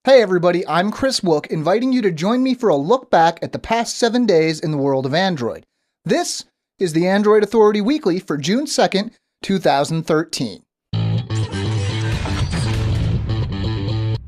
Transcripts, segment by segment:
Hey everybody, I'm Chris Wook, inviting you to join me for a look back at the past 7 days in the world of Android. This is the Android Authority Weekly for June 2nd, 2013.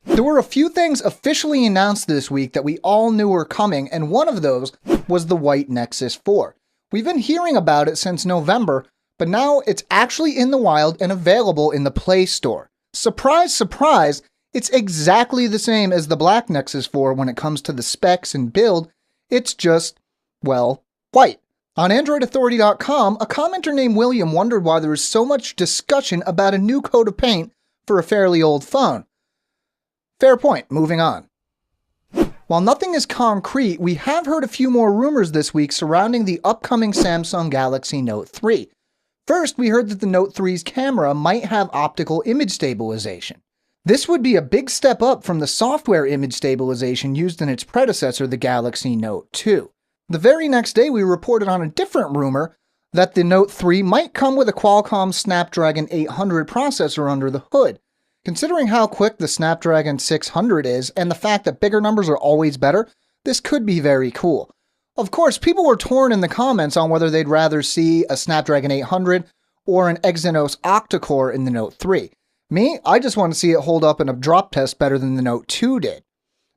There were a few things officially announced this week that we all knew were coming, and one of those was the white Nexus 4. We've been hearing about it since November, but now it's actually in the wild and available in the Play Store. Surprise, surprise! It's exactly the same as the black Nexus 4 when it comes to the specs and build. It's just, well, white. On AndroidAuthority.com, a commenter named William wondered why there was so much discussion about a new coat of paint for a fairly old phone. Fair point, moving on. While nothing is concrete, we have heard a few more rumors this week surrounding the upcoming Samsung Galaxy Note 3. First, we heard that the Note 3's camera might have optical image stabilization. This would be a big step up from the software image stabilization used in its predecessor, the Galaxy Note 2. The very next day, we reported on a different rumor that the Note 3 might come with a Qualcomm Snapdragon 800 processor under the hood. Considering how quick the Snapdragon 600 is, and the fact that bigger numbers are always better, this could be very cool. Of course, people were torn in the comments on whether they'd rather see a Snapdragon 800 or an Exynos octa-core in the Note 3. Me, I just want to see it hold up in a drop test better than the Note 2 did.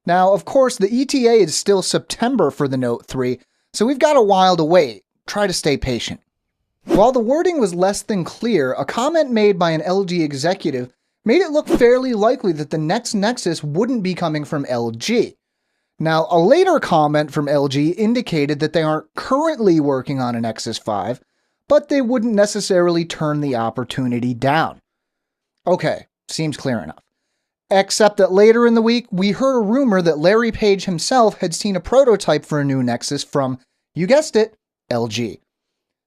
Now, of course, the ETA is still September for the Note 3, so we've got a while to wait. Try to stay patient. While the wording was less than clear, a comment made by an LG executive made it look fairly likely that the next Nexus wouldn't be coming from LG. Now, a later comment from LG indicated that they aren't currently working on a Nexus 5, but they wouldn't necessarily turn the opportunity down. Okay, seems clear enough. Except that later in the week, we heard a rumor that Larry Page himself had seen a prototype for a new Nexus from, you guessed it, LG.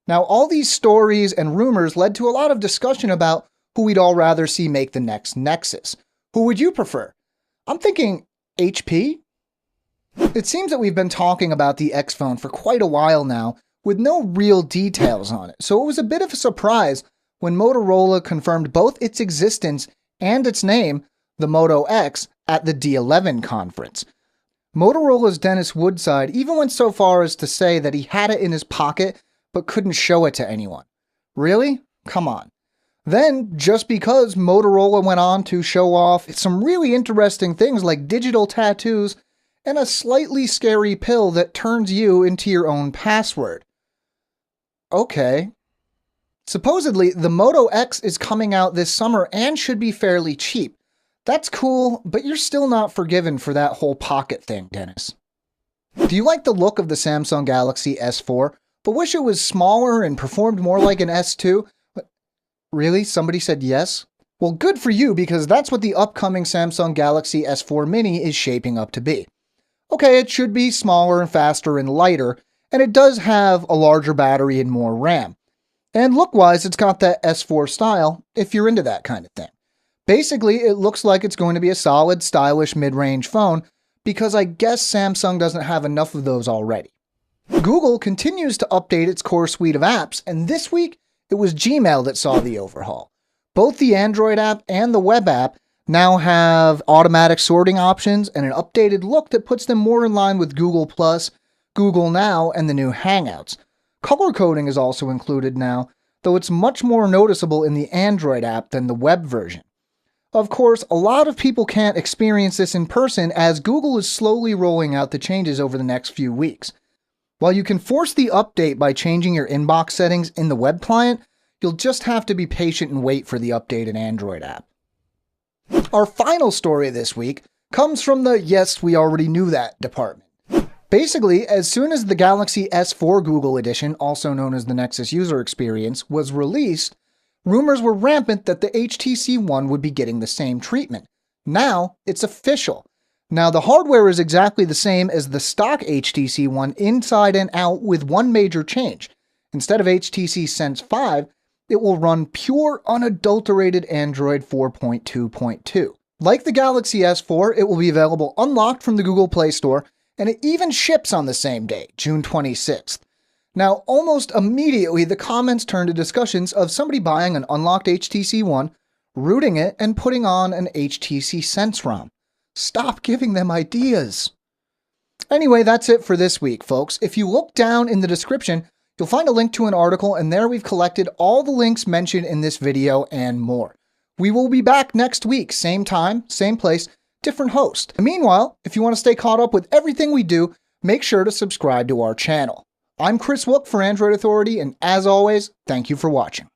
Now, all these stories and rumors led to a lot of discussion about who we'd all rather see make the next Nexus. Who would you prefer? I'm thinking HP? It seems that we've been talking about the X phone for quite a while now, with no real details on it, so it was a bit of a surprise when Motorola confirmed both its existence and its name, the Moto X, at the D11 conference. Motorola's Dennis Woodside even went so far as to say that he had it in his pocket but couldn't show it to anyone. Really? Come on. Then, just because Motorola went on to show off some really interesting things like digital tattoos and a slightly scary pill that turns you into your own password. Okay. Supposedly, the Moto X is coming out this summer and should be fairly cheap. That's cool, but you're still not forgiven for that whole pocket thing, Dennis. Do you like the look of the Samsung Galaxy S4, but wish it was smaller and performed more like an S2? Really? Somebody said yes? Well, good for you, because that's what the upcoming Samsung Galaxy S4 Mini is shaping up to be. Okay, it should be smaller and faster and lighter, and it does have a larger battery and more RAM. And look-wise, it's got that S4 style, if you're into that kind of thing. Basically, it looks like it's going to be a solid, stylish mid-range phone, because I guess Samsung doesn't have enough of those already. Google continues to update its core suite of apps, and this week, it was Gmail that saw the overhaul. Both the Android app and the web app now have automatic sorting options and an updated look that puts them more in line with Google+, Google Now, and the new Hangouts. Color coding is also included now, though it's much more noticeable in the Android app than the web version. Of course, a lot of people can't experience this in person as Google is slowly rolling out the changes over the next few weeks. While you can force the update by changing your inbox settings in the web client, you'll just have to be patient and wait for the updated Android app. Our final story this week comes from the yes, we already knew that department. Basically, as soon as the Galaxy S4 Google Edition, also known as the Nexus User Experience, was released, rumors were rampant that the HTC One would be getting the same treatment. Now, it's official. Now, the hardware is exactly the same as the stock HTC One inside and out with one major change. Instead of HTC Sense 5, it will run pure, unadulterated Android 4.2.2. Like the Galaxy S4, it will be available unlocked from the Google Play Store, and it even ships on the same day, June 26th. Now, almost immediately, the comments turned to discussions of somebody buying an unlocked HTC One, rooting it, and putting on an HTC Sense ROM. Stop giving them ideas. Anyway, that's it for this week, folks. If you look down in the description, you'll find a link to an article, and there we've collected all the links mentioned in this video and more. We will be back next week, same time, same place, different host. Meanwhile, if you want to stay caught up with everything we do, make sure to subscribe to our channel. I'm Chris Wook for Android Authority, and as always, thank you for watching.